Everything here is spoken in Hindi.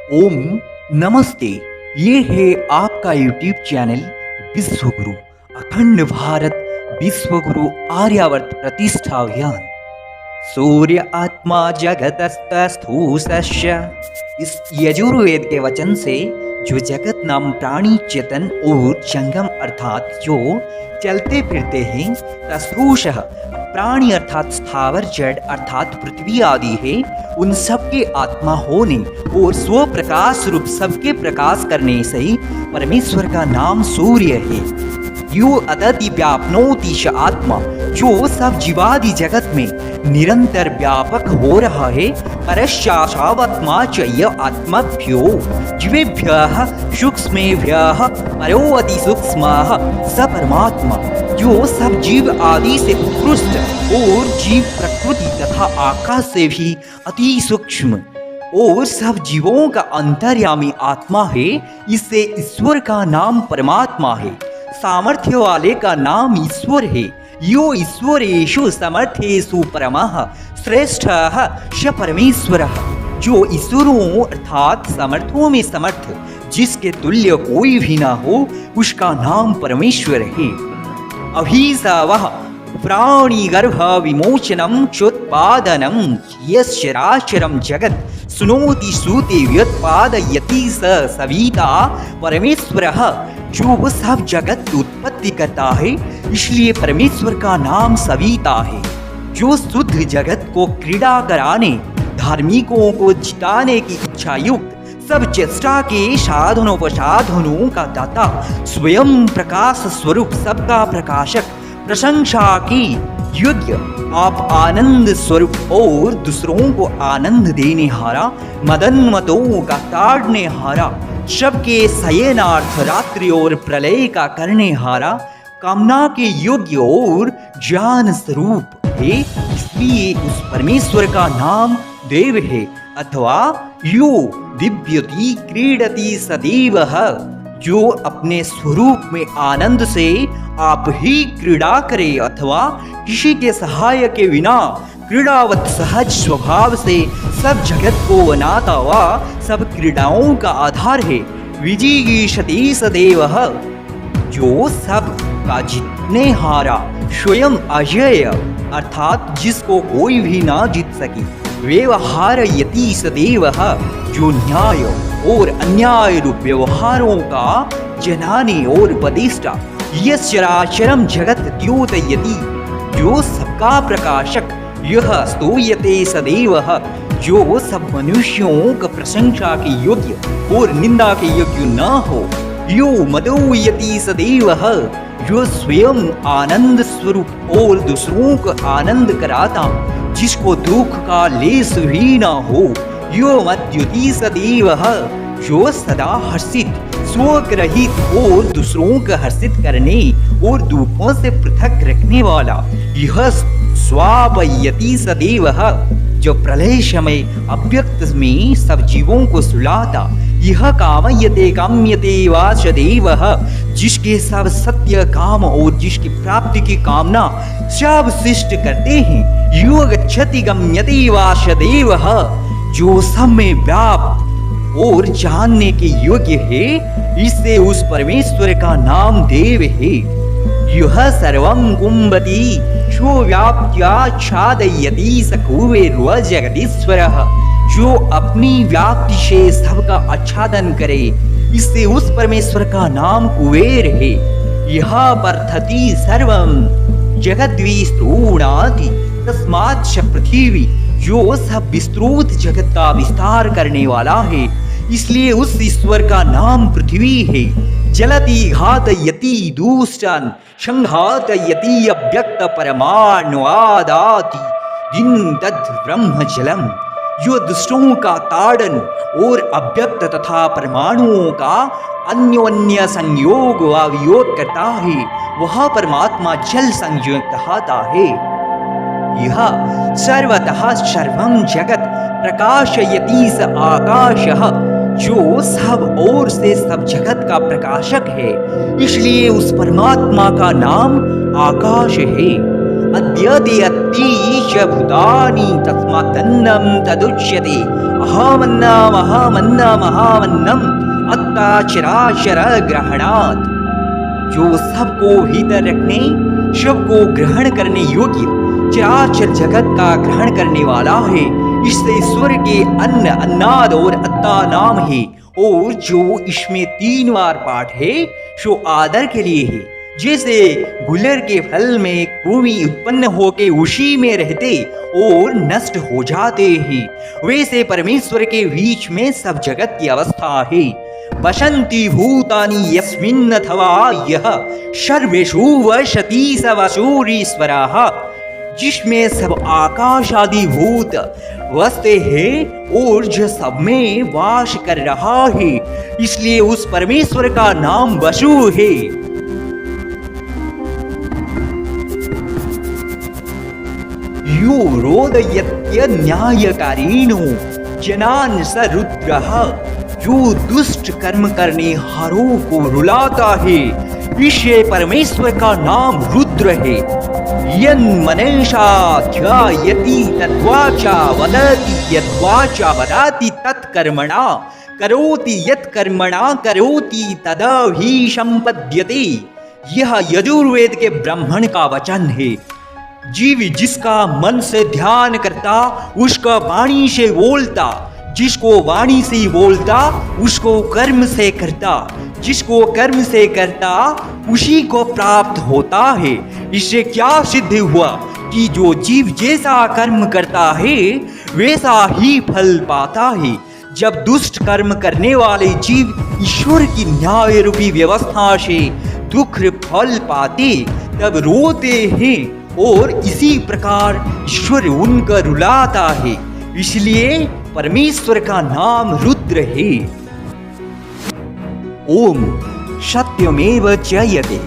ओम नमस्ते। ये है आपका यूट्यूब चैनल विश्वगुरु अखंड भारत विश्वगुरु आर्यावर्त प्रतिष्ठा अभियान। सूर्य आत्मा जगतस्तस्थूषश्च। इस यजुर्वेद के वचन से जो जगत नाम प्राणी चेतन और जंगम अर्थात जो चलते फिरते हैं, तस्थूषः प्राणी अर्थात स्थावर जड़ अर्थात पृथ्वी आदि है, उन सबके आत्मा होने और स्व प्रकाश रूप सबके प्रकाश करने से ही परमेश्वर का नाम सूर्य है। यो अदति व्यापनोति च आत्मा, जो सब जीवादि जगत में निरंतर व्यापक हो रहा है। परश्चात्मा च य आत्मभ्यो जीवेभ्यः सूक्ष्मेभ्यः परो अति सूक्ष्मः स परमात्मा, जो सब जीव आदि से उत्कृष्ट और जीव प्रकृति तथा आकाश से भी अति सूक्ष्म और सब जीवों का अंतर्यामी आत्मा है। इससे ईश्वर का नाम परमात्मा है। सामर्थ्य वाले का नाम ईश्वर है। यो ईश्वरेषु समर्थेषु परमः श्रेष्ठः स परमेश्वरः, जो ईश्वरों अर्थात समर्थों में समर्थ, जिसके तुल्य कोई भी ना हो, उसका नाम परमेश्वर है। अभिसवः प्राणिगर्भ विमोचनं चोत्पादनं यश्चराचरं जगत् सुनोति श्रुति व्युत्पादयति स सविता परमेश्वरः, जो सब जगत की उत्पत्ति करता है, इसलिए परमेश्वर का नाम सविता है। जो शुद्ध जगत को क्रीड़ा कराने, धार्मिकों को जिताने की इच्छा युक्त, सब चेष्टा के साधनोपसाधनों का दाता, स्वयं प्रकाश स्वरूप सबका प्रकाशक, प्रशंसा की योग्य, आप आनंद स्वरूप और दूसरों को आनंद देने हारा, मदन मतों का ताड़ने हारा, सबके शयनार्थ रात्रि और प्रलय का करने हारा, कामना के योग्य और ज्ञान स्वरूप है। इसलिए उस परमेश्वर का नाम देव है। अथवा यो दिव्यति क्रीडति सदैव, जो अपने स्वरूप में आनंद से आप ही क्रीड़ा करे अथवा किसी के सहाय के बिना क्रीड़ावत सहज स्वभाव से सब जगत को बनाता हुआ सब क्रीड़ाओं का आधार है। विजिगीषति सदैव, जो सब का जीतने हारा, स्वयं अजय अर्थात जिसको कोई भी ना जीत सके। व्यवहारयति सदैव, जो न्याय और अन्याय रूप व्यवहारों का जनाने और उपदेष्टा। यश्चराचरं जगत् द्योतयति, जो सबका प्रकाशक। यह स्तूयते सदैव, जो सब मनुष्यों का प्रशंसा के योग्य और निंदा के योग्य न हो। यो मदोयति सदैव, जो स्वयं आनंद स्वरूप और दूसरों को आनंद कराता, जिसको दुख का लेस भी ना हो। यो मद्युति सदैव, जो सदा हर्षित, शोक रहित और दूसरों को हर्षित करने और दुखों से पृथक रखने वाला। यह स्वापयति सदैव, जो प्रलय समय अव्यक्त में सब जीवों को सुलाता। यह कामयते काम्यते वासुदेव, जिसके सब सत्य काम और जिसकी प्राप्ति की कामना सब शिष्ट करते हैं। यो गच्छति गम्यते वासुदेव, जो सब में व्याप्त और जानने के योग्य है। इससे उस परमेश्वर का नाम देव है। यह सर्वं कुंभति स्वव्याप्त्याच्छादयति स कुबेरजगदीश्वरः, जो अपनी व्याप्ति से सबका आच्छादन करे। इससे उस परमेश्वर का नाम कुबेर है। यह वर्धति सर्वं जगद्विस्तृणाति तस्माच्च पृथ्वी, जो सब विस्तृत जगत का विस्तार करने वाला है, इसलिए उस ईश्वर का नाम पृथ्वी है। जलति घातयति दुष्टान् संघातयति अव्यक्त परमाणुवादाति दिन तद् ब्रह्म जलम, जो दुष्टों का ताड़न और अव्यक्त तथा परमाणुओं का अन्योन्य संयोग व वियोग करता है, वह परमात्मा जल संयोग कहता है। यह सर्वतः सर्वं जगत् प्रकाशयति स आकाशः, जो सब ओर से सब जगत का प्रकाशक है, इसलिए उस परमात्मा का नाम आकाश है। अद्यते यती च भूतानि तस्मादन्नं तदुच्यते अहमन्नम अत्ता चराचर ग्रहणात्। जो सबको भीतर रखने, सबको ग्रहण करने योग्य चराचर जगत का ग्रहण करने वाला है। इससे ईश्वर के अन्न, अन्नाद और अत्ता नाम है। और जो इसमें 3 बार पाठ है सो आदर के लिए है। जैसे गुलर के फल में कृमि उत्पन्न होके उसी में रहते और नष्ट हो जाते हैं, वैसे परमेश्वर के बीच में सब जगत की अवस्था है। वसन्ति भूतानि यस्मिन् अथवा यः सर्वेषु वसति स वसूरीश्वरः। जिसमें सब आकाश आदि भूत वसते हैं और जो सब में वास कर रहा है, इसलिए उस परमेश्वर का नाम वसु है। यो रोदयत्य न्यायकारिणो जनान स रुद्रः। जो दुष्ट कर्म करने हारों को रुलाता है, इससे परमेश्वर का नाम रुद्र है। यन् मनीषा ध्यायति तद्वाचा वदति यद्वाचा वदति तत्कर्मणा करोति यत्कर्मणा करोति तदहि संपद्यते। यह यजुर्वेद के ब्राह्मण का वचन है। जीव जिसका मन से ध्यान करता, उसका वाणी से बोलता, जिसको वाणी से बोलता उसको कर्म से करता, जिसको कर्म से करता उसी को प्राप्त होता है। इससे क्या सिद्ध हुआ कि जो जीव जैसा कर्म करता है वैसा ही फल पाता है। जब दुष्ट कर्म करने वाले जीव ईश्वर की न्याय रूपी व्यवस्था से दुख फल पाते तब रोते हैं और इसी प्रकार ईश्वर उनका रुलाता है। इसलिए परमेश्वर का नाम रुद्र है। ओम सत्यमेव जयते।